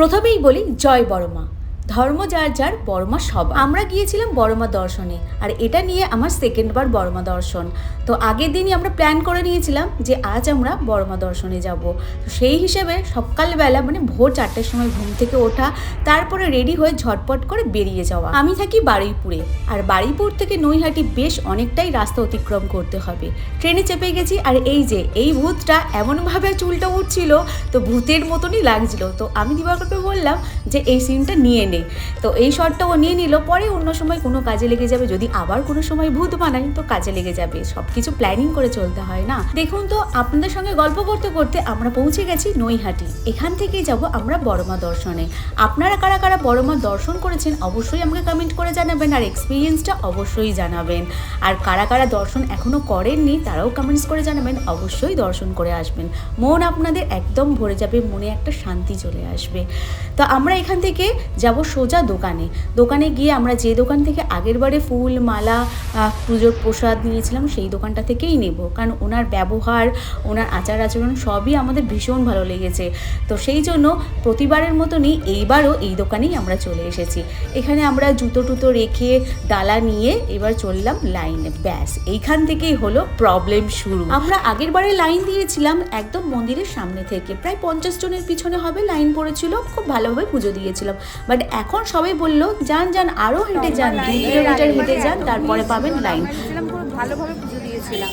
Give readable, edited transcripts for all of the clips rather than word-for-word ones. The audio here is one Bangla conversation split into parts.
প্রথমেই বলি জয় বড়মা। ধর্ম যার যার, বড়মা সবার। আমরা গিয়েছিলাম বড়মা দর্শনে, আর এটা নিয়ে আমার সেকেন্ডবার বড়মা দর্শন। তো আগের দিনই আমরা প্ল্যান করে নিয়েছিলাম যে আজ আমরা বড়মা দর্শনে যাব। তো সেই হিসেবে সকালবেলা মানে ভোর 4টার সময় ঘুম থেকে ওঠা, তারপরে রেডি হয়ে ঝটপট করে বেরিয়ে যাওয়া। আমি থাকি বারুইপুরে, আর বারুইপুর থেকে নৈহাটি বেশ অনেকটাই রাস্তা অতিক্রম করতে হবে। ট্রেনে চেপে গেছি, আর এই যে এই ভূতটা এমনভাবে চুলটা উঠছিল, তো ভূতের মতনই লাগছিল। তো আমি দিবাকরকে বললাম যে এই সিনটা নিয়ে নে। তো এই শটটা ও নিয়ে নিল, পরে অন্য সময় কোনো কাজে লেগে যাবে, যদি আবার কোনো সময় ভূত বানাই তো কাজে লেগে যাবে। সব কিছু প্ল্যানিং করে চলতে হয় না। দেখুন তো, আপনাদের সঙ্গে গল্প করতে করতে আমরা পৌঁছে গেছি নৈহাটি। এখান থেকেই যাব আমরা বড়মা দর্শনে। আপনারা কারা কারা বড়মা দর্শন করেছেন অবশ্যই আমাকে কমেন্ট করে জানাবেন, আর এক্সপিরিয়েন্সটা অবশ্যই জানাবেন। আর কারা কারা দর্শন এখনও করেননি তারাও কমেন্টস করে জানাবেন, অবশ্যই দর্শন করে আসবেন। মন আপনাদের একদম ভরে যাবে, মনে একটা শান্তি চলে আসবে। তো আমরা এখান থেকে যাব সোজা দোকানে গিয়ে আমরা যে দোকান থেকে আগেরবারে ফুল মালা পুজোর প্রসাদ নিয়েছিলাম সেই দোকানটা থেকেই নেব, কারণ ওনার ব্যবহার, ওনার আচার আচরণ সবই আমাদের ভীষণ ভালো লেগেছে। তো সেই জন্য প্রতিবারের মতনই এইবারও এই দোকানেই আমরা চলে এসেছি। এখানে আমরা জুতো টুতো রেখে ডালা নিয়ে এবার চললাম লাইনে। ব্যাস এইখান থেকেই হলো প্রবলেম শুরু। আমরা আগেরবারে লাইন দিয়েছিলাম একদম মন্দিরের সামনে থেকে, প্রায় 50 জনের পিছনে হবে লাইন পড়েছিল, খুব ভালোভাবে পুজো দিয়েছিলাম। বাট এখন সবাই বললো যান আরও হেঁটে যান, 2 কিলোমিটার হেঁটে যান, তারপরে পাবেন লাইন। খুব ভালোভাবে পুজো দিয়েছিলাম,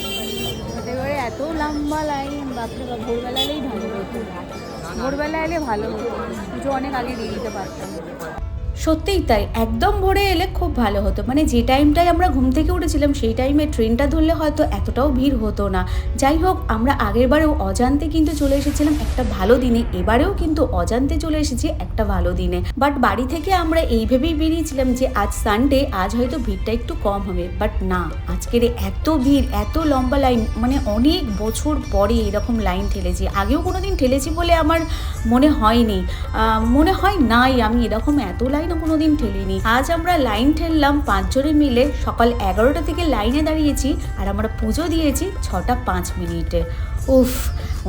এবারে এত লম্বা লাইন, বাপরে বাপ। ভোরবেলা এলেই ভালো হতো, ভোরবেলা এলে ভালো হতো, পুজো অনেক আগে দিয়ে দিতে পারতাম। সত্যিই তাই, একদম ভোরে এলে খুব ভালো হতো। মানে যে টাইমটায় আমরা ঘুম থেকে উঠেছিলাম সেই টাইমে ট্রেনটা ধরলে হয়তো এতটাও ভিড় হতো না। যাই হোক, আমরা আগেরবারেও অজান্তে কিন্তু চলে এসেছিলাম একটা ভালো দিনে, এবারেও কিন্তু অজান্তে চলে এসেছি একটা ভালো দিনে। বাট বাড়ি থেকে আমরা এই ভেবেই বেরিয়েছিলাম যে আজ সানডে, আজ হয়তো ভিড়টা একটু কম হবে। বাট না, আজকের এত ভিড়, এত লম্বা লাইন, মানে অনেক বছর পরে এরকম লাইন ঠেলেছি। আগেও কোনো দিন ঠেলেছি বলে আমার মনে হয়নি, মনে হয় নাই আমি এরকম এত লাইন কোনোদিন ঠেলিনি। আজ আমরা লাইন ঠেললাম 5 জনে মিলে, সকাল 11টা থেকে লাইনে দাঁড়িয়েছি, আর আমরা পুজো দিয়েছি 6টা 5 মিনিটে। উফ,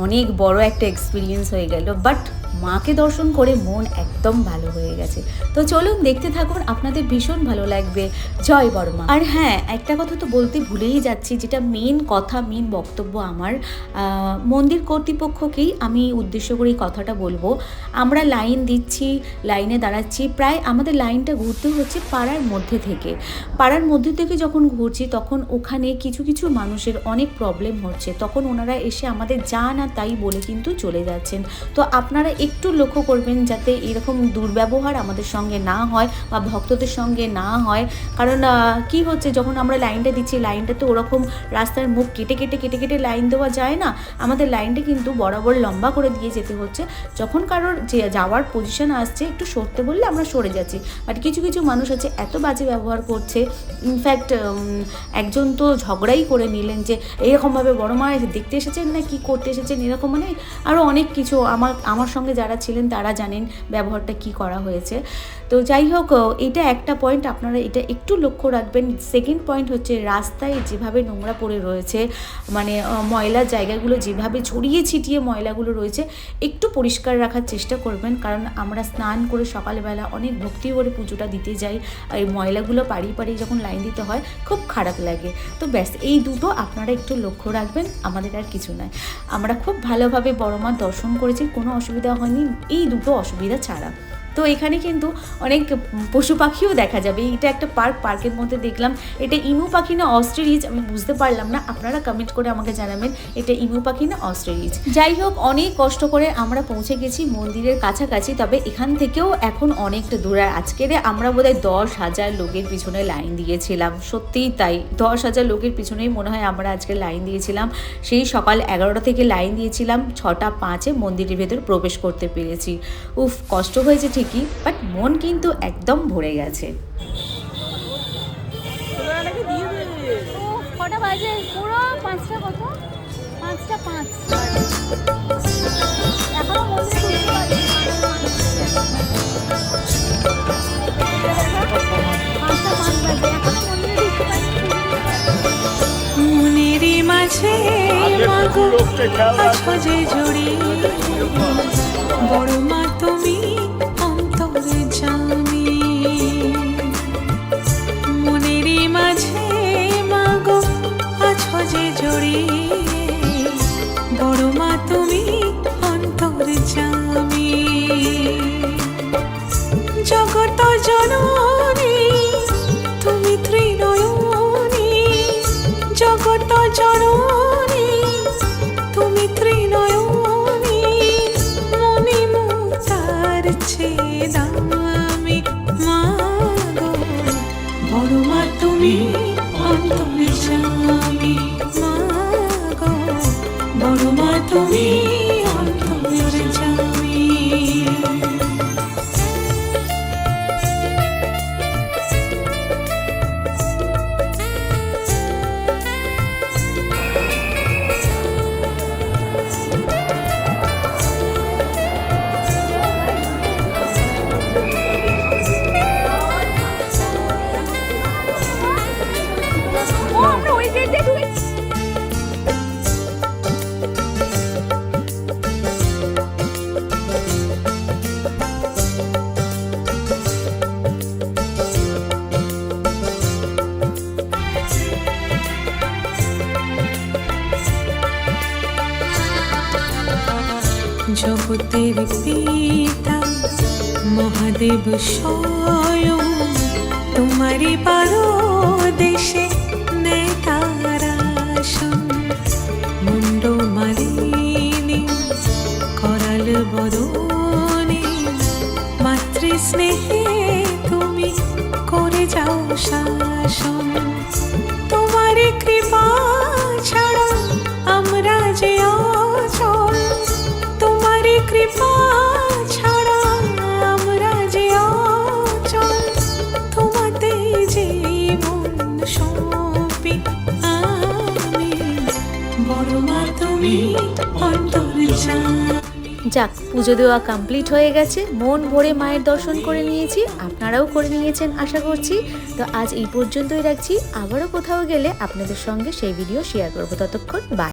অনেক বড় একটা এক্সপিরিয়েন্স হয়ে গেল। বাট মাকে দর্শন করে মন একদম ভালো হয়ে গেছে। তো চলুন দেখতে থাকুন, আপনাদের ভীষণ ভালো লাগবে। জয় বড়মা। আর হ্যাঁ, একটা কথা তো বলতে ভুলেই যাচ্ছি, যেটা মেন কথা, মেন বক্তব্য আমার, মন্দির কর্তৃপক্ষকেই আমি উদ্দেশ্য করে এই কথাটা বলবো। আমরা লাইন দিচ্ছি, লাইনে দাঁড়াচ্ছি, প্রায় আমাদের লাইনটা ঘুরতে হচ্ছে পাড়ার মধ্যে থেকে যখন ঘুরছি তখন ওখানে কিছু কিছু মানুষের অনেক প্রবলেম হচ্ছে, তখন ওনারা এসে আমাদের যা না তাই বলে কিন্তু চলে যাচ্ছেন। তো আপনারা একটু লক্ষ্য করবেন যাতে এরকম দুর্ব্যবহার আমাদের সঙ্গে না হয় বা ভক্তদের সঙ্গে না হয়। কারণ কি হচ্ছে, যখন আমরা লাইনটা দিচ্ছি, লাইনটা তো ওরকম রাস্তার মুখ কেটে কেটে লাইন দেওয়া যায় না, আমাদের লাইনটা কিন্তু বরাবর লম্বা করে দিয়ে যেতে হচ্ছে। যখন কারোর যে যাওয়ার পজিশন আসছে একটু সরতে বললে আমরা সরে যাচ্ছি, বাট কিছু কিছু মানুষ আছে এত বাজে ব্যবহার করছে। ইনফ্যাক্ট একজন তো ঝগড়াই করে নিলেন যে এরকমভাবে বড়মা দেখতে এসেছেন না কি করতে এসেছেন, এরকম মানে আরও অনেক কিছু। আমার সঙ্গে যারা ছিলেন তারা জানেন ব্যবহারটা কি করা হয়েছে। তো যাই হোক, এটা একটা পয়েন্ট, আপনারা এটা একটু লক্ষ্য রাখবেন। সেকেন্ড পয়েন্ট হচ্ছে, রাস্তায় যেভাবে নোংরা পড়ে রয়েছে, মানে ময়লার জায়গাগুলো যেভাবে ছড়িয়ে ছিটিয়ে ময়লাগুলো রয়েছে, একটু পরিষ্কার রাখার চেষ্টা করবেন। কারণ আমরা স্নান করে সকালবেলা অনেক ভক্তি করে পুজোটা দিতে যাই, আর এই ময়লাগুলো পাড়িয়ে যখন লাইন দিতে হয় খুব খারাপ লাগে। তো ব্যাস এই দুটো আপনারা একটু লক্ষ্য রাখবেন, আমাদের আর কিছু নয়। আমরা খুব ভালোভাবে বড়মার দর্শন করেছি, কোনো অসুবিধা হয়নি এই দুটো অসুবিধা ছাড়া। তো এখানে কিন্তু অনেক পশু পাখিও দেখা যাবে। এটা একটা পার্কের মধ্যে দেখলাম। এটা ইমু পাখি না অস্ট্রিচ আমি বুঝতে পারলাম না, আপনারা কমেন্ট করে আমাকে জানাবেন এটা ইমু পাখি না অস্ট্রিচ। যাই হোক, অনেক কষ্ট করে আমরা পৌঁছে গেছি মন্দিরের কাছাকাছি, তবে এখান থেকেও এখন অনেকটা দূর। আর আজকের আমরা বোধহয় 10,000 লোকের পিছনে লাইন দিয়েছিলাম। সত্যিই তাই, 10,000 লোকের পিছনেই মনে হয় আমরা আজকে লাইন দিয়েছিলাম। সেই সকাল 11টা থেকে লাইন দিয়েছিলাম, 6টা 5-এ মন্দিরের ভেতর প্রবেশ করতে পেরেছি। উফ, কষ্ট হয়েছে ঠিকই, বাট মন কিন্তু একদম ভরে গেছে। কটা বাজে? পুরো 5টা, কত 5টা 5 এখনো মন্দিরে ঢুকতে পারিনি। 5টা 5 বাজে, এখনো মন্দিরে ঢুকতে পারিনি। মনেরই মাঝে মাগো আছো যে জড়িয়ে, বড়মা তুমি চেয়ে দামি মা গো, বড় মা তুমি অন্তর্যামী মা গো, বড় মা তুমি অন্তর্যামী। ও আমরা ওই গেট দিয়ে ঢুকে জগতের পিতা মহাদেব স্বয়ং তোমারই পারদেশে নেয় তার আসন। মুন্ড মালিনী করাল বদনে মাতৃ স্নেহে তুমি করে যাও শাসন। তোমারই কৃপা ছাড়া আমরা যে অচল, তোমারই কৃপা ছাড়া আমরা যে অচল। তোমাতে জীবন সঁপি আমি, বড় মা তুমি অন্তর্যামী। যাক, পুজো দেওয়া কমপ্লিট হয়ে গেছে, মন ভরে মায়ের দর্শন করে নিয়েছি, আপনারাও করে নিয়েছেন আশা করছি। তো আজ এই পর্যন্তই রাখছি, আবারও কোথাও গেলে আপনাদের সঙ্গে সেই ভিডিও শেয়ার করবো। ততক্ষণ বাই।